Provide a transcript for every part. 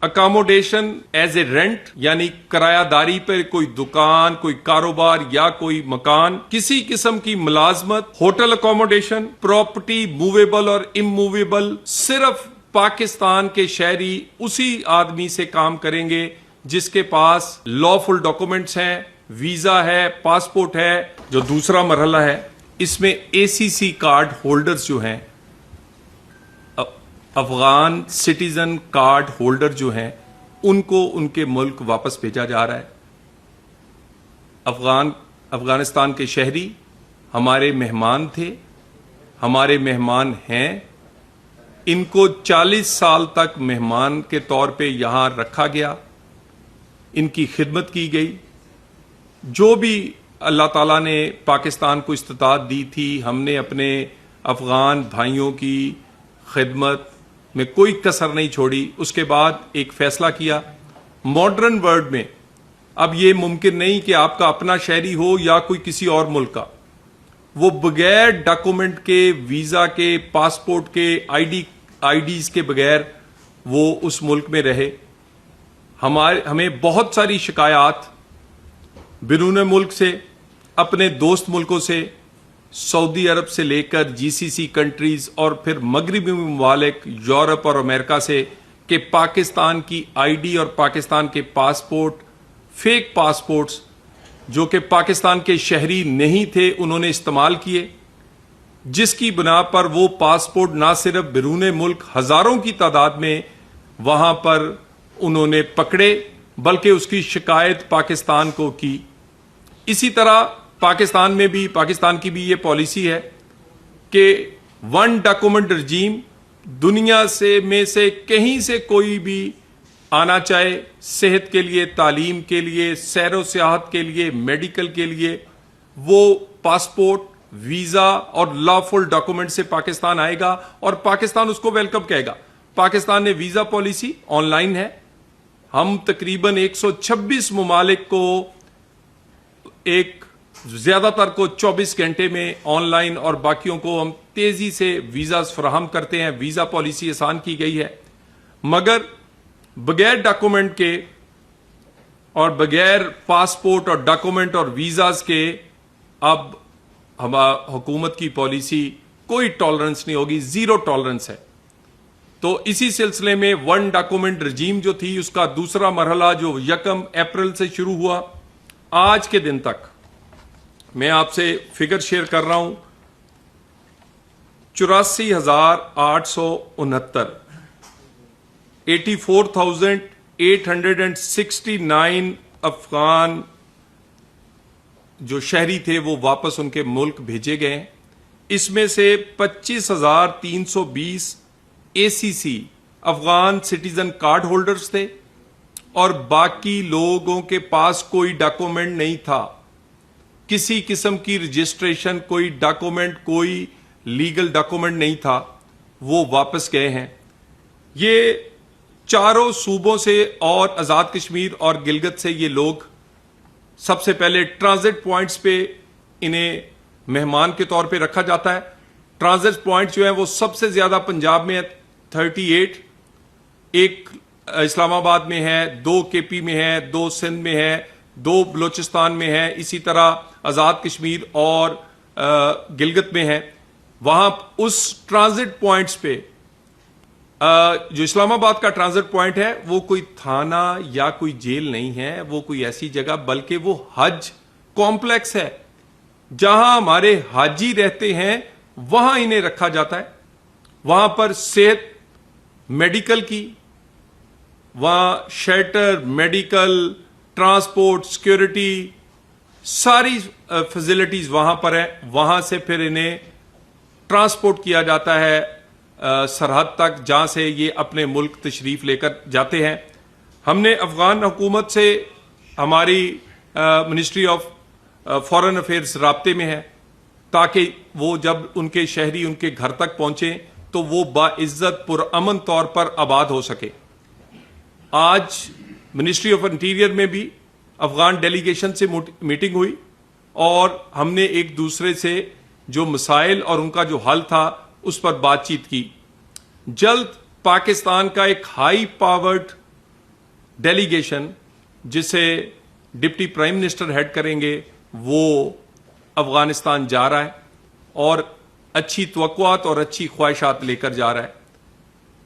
Accommodation as a rent یعنی کرایہ داری پر کوئی دکان، کوئی کاروبار یا کوئی مکان، کسی قسم کی ملازمت، ہوٹل اکاموڈیشن، پراپرٹی موویبل اور اموویبل صرف پاکستان کے شہری اسی آدمی سے کام کریں گے جس کے پاس لافل ڈاکومنٹس ہیں، ویزا ہے، پاسپورٹ ہے۔ جو دوسرا مرحلہ ہے اس میں اے سی سی کارڈ ہولڈرز جو ہیں، افغان سٹیزن کارڈ ہولڈر جو ہیں، ان کو ان کے ملک واپس بھیجا جا رہا ہے۔ افغانستان کے شہری ہمارے مہمان تھے، ہمارے مہمان ہیں، ان کو 40 سال تک مہمان کے طور پہ یہاں رکھا گیا، ان کی خدمت کی گئی۔ جو بھی اللہ تعالیٰ نے پاکستان کو استطاعت دی تھی، ہم نے اپنے افغان بھائیوں کی خدمت میں کوئی کسر نہیں چھوڑی۔ اس کے بعد ایک فیصلہ کیا، ماڈرن ورلڈ میں اب یہ ممکن نہیں کہ آپ کا اپنا شہری ہو یا کوئی کسی اور ملک کا، وہ بغیر ڈاکومنٹ کے، ویزا کے، پاسپورٹ کے، آئی ڈیز کے بغیر وہ اس ملک میں رہے۔ ہمیں بہت ساری شکایات بیرون ملک سے، اپنے دوست ملکوں سے، سعودی عرب سے لے کر جی سی سی کنٹریز اور پھر مغربی ممالک، یورپ اور امریکہ سے، کہ پاکستان کی آئی ڈی اور پاکستان کے پاسپورٹ، فیک پاسپورٹس جو کہ پاکستان کے شہری نہیں تھے، انہوں نے استعمال کیے، جس کی بنا پر وہ پاسپورٹ نہ صرف بیرون ملک ہزاروں کی تعداد میں وہاں پر انہوں نے پکڑے، بلکہ اس کی شکایت پاکستان کو کی۔ اسی طرح پاکستان کی بھی یہ پالیسی ہے کہ ون ڈاکومنٹ رجیم، دنیا میں سے کہیں سے کوئی بھی آنا چاہے، صحت کے لیے، تعلیم کے لیے، سیر و سیاحت کے لیے، میڈیکل کے لیے، وہ پاسپورٹ، ویزا اور لافل ڈاکومنٹ سے پاکستان آئے گا اور پاکستان اس کو ویلکم کہے گا۔ پاکستان نے ویزا پالیسی آن لائن ہے، ہم تقریباً 126 ممالک کو زیادہ تر کو 24 گھنٹے میں آن لائن اور باقیوں کو ہم تیزی سے ویزاز فراہم کرتے ہیں۔ ویزا پالیسی آسان کی گئی ہے، مگر بغیر ڈاکومنٹ کے اور بغیر پاسپورٹ اور ڈاکومنٹ اور ویزاز کے اب حکومت کی پالیسی کوئی ٹالرنس نہیں ہوگی، زیرو ٹالرنس ہے۔ تو اسی سلسلے میں ون ڈاکومنٹ رجیم جو تھی، اس کا دوسرا مرحلہ جو 1 اپریل سے شروع ہوا، آج کے دن تک میں آپ سے فگر شیئر کر رہا ہوں، 84,869 84,869 افغان جو شہری تھے وہ واپس ان کے ملک بھیجے گئے ہیں۔ اس میں سے 25,320 اے سی سی افغان سٹیزن کارڈ ہولڈرز تھے اور باقی لوگوں کے پاس کوئی ڈاکومنٹ نہیں تھا، کسی قسم کی رجسٹریشن، کوئی ڈاکومنٹ، کوئی لیگل ڈاکومنٹ نہیں تھا، وہ واپس گئے ہیں۔ یہ چاروں صوبوں سے اور آزاد کشمیر اور گلگت سے یہ لوگ سب سے پہلے ٹرانزٹ پوائنٹس پہ انہیں مہمان کے طور پہ رکھا جاتا ہے۔ ٹرانزٹ پوائنٹ جو ہیں وہ سب سے زیادہ پنجاب میں 38، ایک اسلام آباد میں ہے، 2 کے پی میں ہے، 2 سندھ میں ہے، 2 بلوچستان میں ہے، اسی طرح آزاد کشمیر اور گلگت میں ہے۔ وہاں اس ٹرانزٹ پوائنٹس پہ جو اسلام آباد کا ٹرانزٹ پوائنٹ ہے وہ کوئی تھانہ یا کوئی جیل نہیں ہے، وہ کوئی ایسی جگہ، بلکہ وہ حج کمپلیکس ہے جہاں ہمارے حاجی رہتے ہیں، وہاں انہیں رکھا جاتا ہے۔ وہاں پر صحت، میڈیکل کی، وہاں شیلٹر، میڈیکل، ٹرانسپورٹ، سیکیورٹی، ساری فیسلٹیز وہاں پر ہیں۔ وہاں سے پھر انہیں ٹرانسپورٹ کیا جاتا ہے سرحد تک، جہاں سے یہ اپنے ملک تشریف لے کر جاتے ہیں۔ ہم نے افغان حکومت سے، ہماری منسٹری آف فارن افیئرز رابطے میں ہے تاکہ وہ جب ان کے شہری ان کے گھر تک پہنچیں تو وہ باعزت پرامن طور پر آباد ہو سکے۔ آج منسٹری آف انٹیریئر میں بھی افغان ڈیلیگیشن سے میٹنگ ہوئی اور ہم نے ایک دوسرے سے جو مسائل اور ان کا جو حل تھا اس پر بات چیت کی۔ جلد پاکستان کا ایک ہائی پاورڈ ڈیلیگیشن جسے ڈپٹی پرائم منسٹر ہیڈ کریں گے وہ افغانستان جا رہا ہے اور اچھی توقعات اور اچھی خواہشات لے کر جا رہا ہے.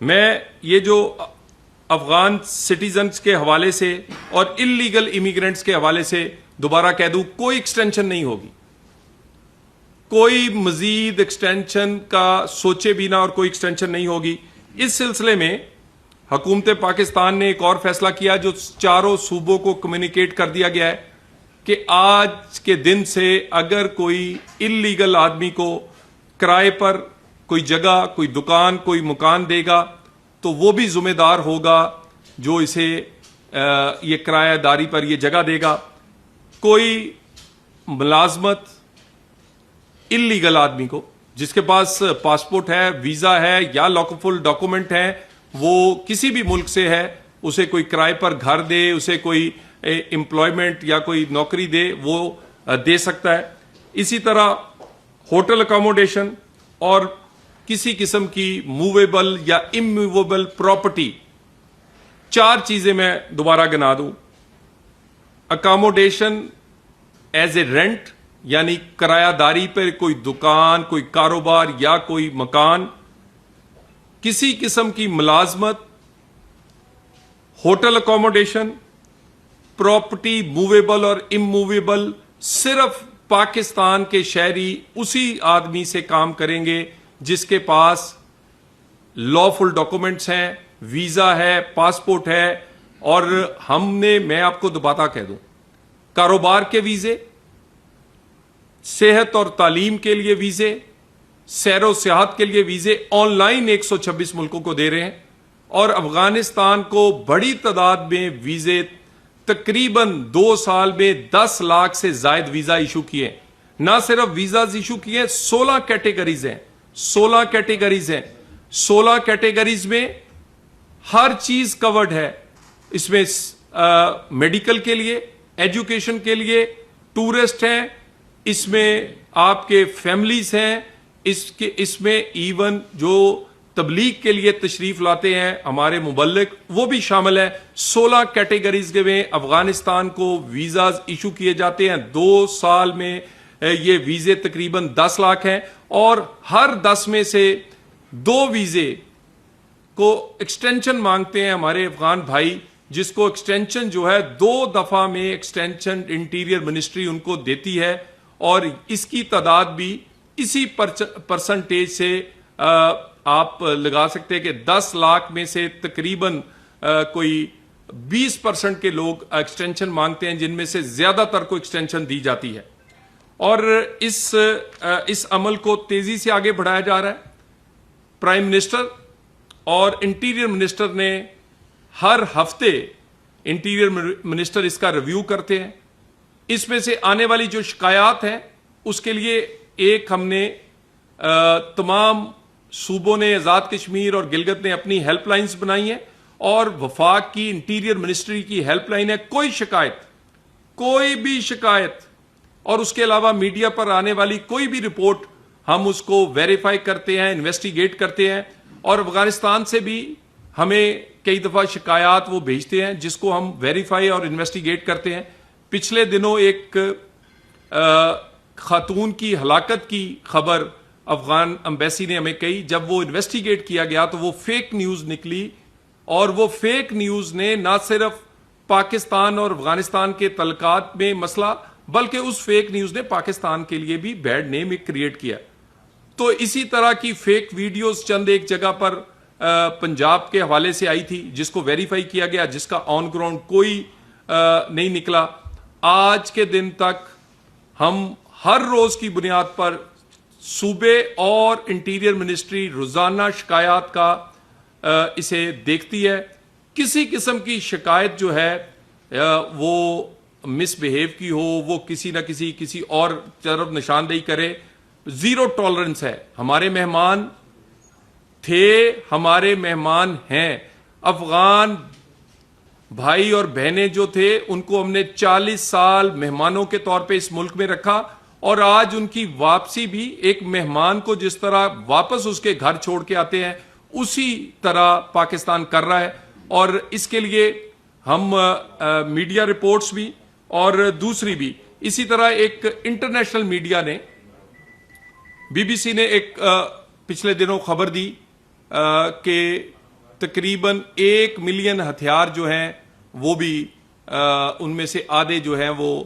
میں یہ جو افغان سٹیزنز کے حوالے سے اور انلیگل امیگرنٹس کے حوالے سے دوبارہ کہہ دوں, کوئی ایکسٹینشن نہیں ہوگی, کوئی مزید ایکسٹینشن کا سوچے بھی نہ اور کوئی ایکسٹینشن نہیں ہوگی. اس سلسلے میں حکومت پاکستان نے ایک اور فیصلہ کیا جو چاروں صوبوں کو کمیونیکیٹ کر دیا گیا ہے کہ آج کے دن سے اگر کوئی انلیگل آدمی کو کرائے پر کوئی جگہ, کوئی دکان, کوئی مکان دے گا تو وہ بھی ذمہ دار ہوگا جو اسے یہ کرایہ داری پر یہ جگہ دے گا. کوئی ملازمت انلیگل آدمی کو جس کے پاس پاسپورٹ ہے, ویزا ہے یا لاکفل ڈاکومنٹ ہے, وہ کسی بھی ملک سے ہے, اسے کوئی کرائے پر گھر دے, اسے کوئی امپلائمنٹ یا کوئی نوکری دے, وہ دے سکتا ہے. اسی طرح ہوٹل اکاموڈیشن اور کسی قسم کی موویبل یا اموویبل پراپرٹی, 4 چیزیں میں دوبارہ گنا دوں. اکاموڈیشن ایز اے رینٹ یعنی کرایہ داری پر کوئی دکان, کوئی کاروبار یا کوئی مکان, کسی قسم کی ملازمت, ہوٹل اکاموڈیشن, پراپرٹی موویبل اور اموویبل صرف پاکستان کے شہری اسی آدمی سے کام کریں گے جس کے پاس لافل ڈاکومنٹس ہیں, ویزا ہے, پاسپورٹ ہے. اور میں آپ کو دوبارہ کہہ دوں, کاروبار کے ویزے, صحت اور تعلیم کے لیے ویزے, سیر و سیاحت کے لیے ویزے آن لائن 126 ملکوں کو دے رہے ہیں. اور افغانستان کو بڑی تعداد میں ویزے, تقریباً 2 سال میں 10 لاکھ سے زائد ویزا ایشو کیے. نہ صرف ویزاز ایشو کیے, 16 کیٹیگریز ہیں, 16 کیٹیگریز ہیں. 16 کیٹیگریز میں ہر چیز کورڈ ہے. اس میں میڈیکل کے لیے, ایجوکیشن کے لیے, ٹورسٹ ہیں, اس میں آپ کے فیملیز ہیں, اس میں ایون جو تبلیغ کے لیے تشریف لاتے ہیں ہمارے مبلغ وہ بھی شامل ہیں. 16 کیٹیگریز میں افغانستان کو ویزاز ایشو کیے جاتے ہیں. 2 سال میں یہ ویزے تقریباً 10 لاکھ ہیں اور ہر 10 میں سے 2 ویزے کو ایکسٹینشن مانگتے ہیں ہمارے افغان بھائی, جس کو ایکسٹینشن جو ہے 2 دفعہ میں ایکسٹینشن انٹیریئر منسٹری ان کو دیتی ہے. اور اس کی تعداد بھی اسی پرسنٹیج سے آپ لگا سکتے ہیں کہ 10 لاکھ میں سے تقریباً کوئی 20% کے لوگ ایکسٹینشن مانگتے ہیں, جن میں سے زیادہ تر کو ایکسٹینشن دی جاتی ہے. اور اس عمل کو تیزی سے آگے بڑھایا جا رہا ہے. پرائم منسٹر اور انٹیریئر منسٹر نے ہر ہفتے انٹیریئر منسٹر اس کا ریویو کرتے ہیں. اس میں سے آنے والی جو شکایات ہیں اس کے لیے ایک ہم نے تمام صوبوں نے, آزاد کشمیر اور گلگت نے اپنی ہیلپ لائنز بنائی ہیں اور وفاق کی انٹیریئر منسٹری کی ہیلپ لائن ہے. کوئی بھی شکایت اور اس کے علاوہ میڈیا پر آنے والی کوئی بھی رپورٹ ہم اس کو ویریفائی کرتے ہیں, انویسٹیگیٹ کرتے ہیں. اور افغانستان سے بھی ہمیں کئی دفعہ شکایات وہ بھیجتے ہیں جس کو ہم ویریفائی اور انویسٹیگیٹ کرتے ہیں. پچھلے دنوں ایک خاتون کی ہلاکت کی خبر افغان امبیسی نے ہمیں کہی. جب وہ انویسٹیگیٹ کیا گیا تو وہ فیک نیوز نکلی, اور وہ فیک نیوز نے نہ صرف پاکستان اور افغانستان کے تعلقات میں مسئلہ, بلکہ اس فیک نیوز نے پاکستان کے لیے بھی بیڈ نیم کریٹ کیا. تو اسی طرح کی فیک ویڈیوز چند ایک جگہ پر پنجاب کے حوالے سے آئی تھی جس کو ویریفائی کیا گیا, جس کا آن گراؤنڈ کوئی نہیں نکلا. آج کے دن تک ہم ہر روز کی بنیاد پر صوبے اور انٹیریئر منسٹری روزانہ شکایات کا اسے دیکھتی ہے. کسی قسم کی شکایت جو ہے وہ مس بہیو کی ہو, وہ کسی نہ کسی اور طرف نشاندہی کرے, 0 ٹالرنس ہے. ہمارے مہمان تھے, ہمارے مہمان ہیں. افغان بھائی اور بہنیں جو تھے ان کو ہم نے 40 سال مہمانوں کے طور پہ اس ملک میں رکھا, اور آج ان کی واپسی بھی ایک مہمان کو جس طرح واپس اس کے گھر چھوڑ کے آتے ہیں اسی طرح پاکستان کر رہا ہے. اور اس کے لیے ہم میڈیا رپورٹس بھی اور دوسری بھی اسی طرح ایک انٹرنیشنل میڈیا نے بی بی سی نے ایک پچھلے دنوں خبر دی کہ تقریباً 1 ملین ہتھیار جو ہیں وہ بھی ان میں سے آدھے جو ہیں وہ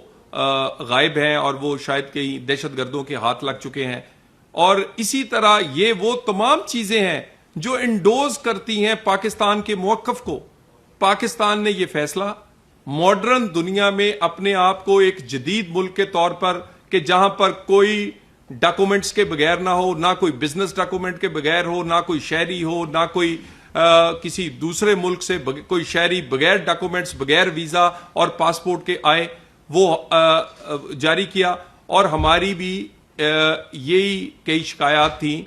غائب ہیں اور وہ شاید کئی دہشت گردوں کے ہاتھ لگ چکے ہیں. اور اسی طرح یہ وہ تمام چیزیں ہیں جو انڈوز کرتی ہیں پاکستان کے موقف کو. پاکستان نے یہ فیصلہ ماڈرن دنیا میں اپنے آپ کو ایک جدید ملک کے طور پر کہ جہاں پر کوئی ڈاکومنٹس کے بغیر نہ ہو, نہ کوئی بزنس ڈاکومنٹ کے بغیر ہو, نہ کوئی شہری ہو, نہ کوئی کسی دوسرے ملک سے کوئی شہری بغیر ڈاکومنٹس بغیر ویزا اور پاسپورٹ کے آئے, وہ جاری کیا. اور ہماری بھی یہی کئی شکایات تھیں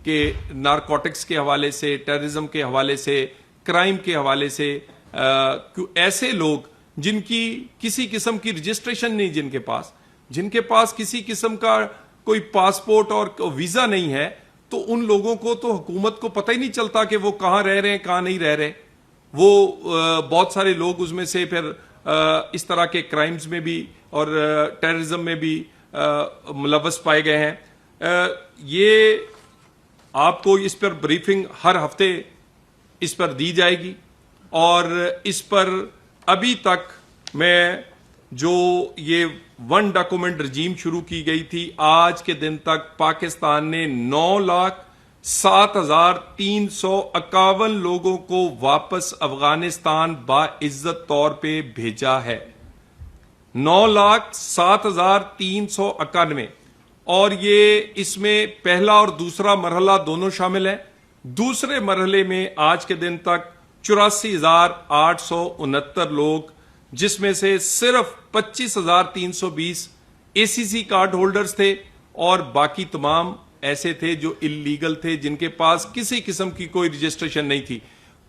کہ نارکوٹکس کے حوالے سے, ٹیررزم کے حوالے سے, کرائم کے حوالے سے ایسے لوگ جن کی کسی قسم کی رجسٹریشن نہیں, جن کے پاس کسی قسم کا کوئی پاسپورٹ اور ویزا نہیں ہے, تو ان لوگوں کو تو حکومت کو پتہ ہی نہیں چلتا کہ وہ کہاں رہ رہے ہیں کہاں نہیں رہ رہے. وہ بہت سارے لوگ اس میں سے پھر اس طرح کے کرائمز میں بھی اور ٹیررزم میں بھی ملوث پائے گئے ہیں. یہ آپ کو اس پر بریفنگ ہر ہفتے اس پر دی جائے گی, اور اس پر ابھی تک میں جو یہ 1 ڈاکومنٹ رجیم شروع کی گئی تھی, آج کے دن تک پاکستان نے 9,07,351 لوگوں کو واپس افغانستان باعزت طور پہ بھیجا ہے. 9,07,391, اور یہ اس میں پہلا اور دوسرا مرحلہ دونوں شامل ہیں. دوسرے مرحلے میں آج کے دن تک 84,869 لوگ, جس میں سے صرف 25,320 اے سی سی کارڈ ہولڈرز تھے, اور باقی تمام ایسے تھے جو اللیگل تھے, جن کے پاس کسی قسم کی کوئی رجسٹریشن نہیں تھی.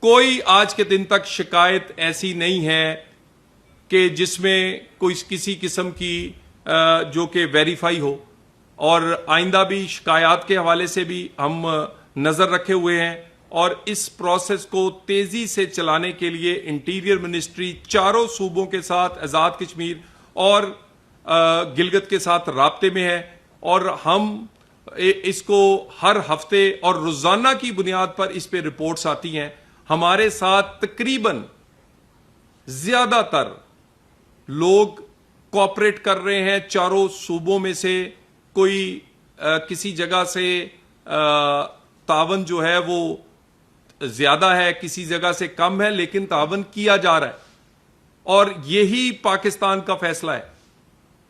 کوئی آج کے دن تک شکایت ایسی نہیں ہے کہ جس میں کوئی کسی قسم کی جو کہ ویریفائی ہو, اور آئندہ بھی شکایات کے حوالے سے بھی ہم نظر رکھے ہوئے ہیں. اور اس پروسیس کو تیزی سے چلانے کے لیے انٹیریئر منسٹری چاروں صوبوں کے ساتھ, آزاد کشمیر اور گلگت کے ساتھ رابطے میں ہے, اور ہم اس کو ہر ہفتے اور روزانہ کی بنیاد پر اس پہ رپورٹس آتی ہیں. ہمارے ساتھ تقریباً زیادہ تر لوگ کوآپریٹ کر رہے ہیں چاروں صوبوں میں سے. کوئی کسی جگہ سے تعاون جو ہے وہ زیادہ ہے, کسی جگہ سے کم ہے, لیکن تعاون کیا جا رہا ہے. اور یہی پاکستان کا فیصلہ ہے,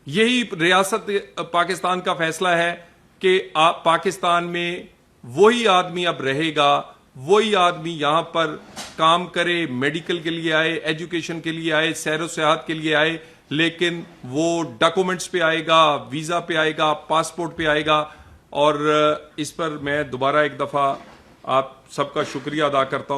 یہی ریاست پاکستان کا فیصلہ ہے کہ پاکستان میں وہی آدمی اب رہے گا, وہی آدمی یہاں پر کام کرے, میڈیکل کے لیے آئے, ایجوکیشن کے لیے آئے, سیر و سیاحت کے لیے آئے, لیکن وہ ڈاکومنٹس پہ آئے گا, ویزا پہ آئے گا, پاسپورٹ پہ آئے گا. اور اس پر میں دوبارہ ایک دفعہ آپ سب کا شکریہ ادا کرتا ہوں.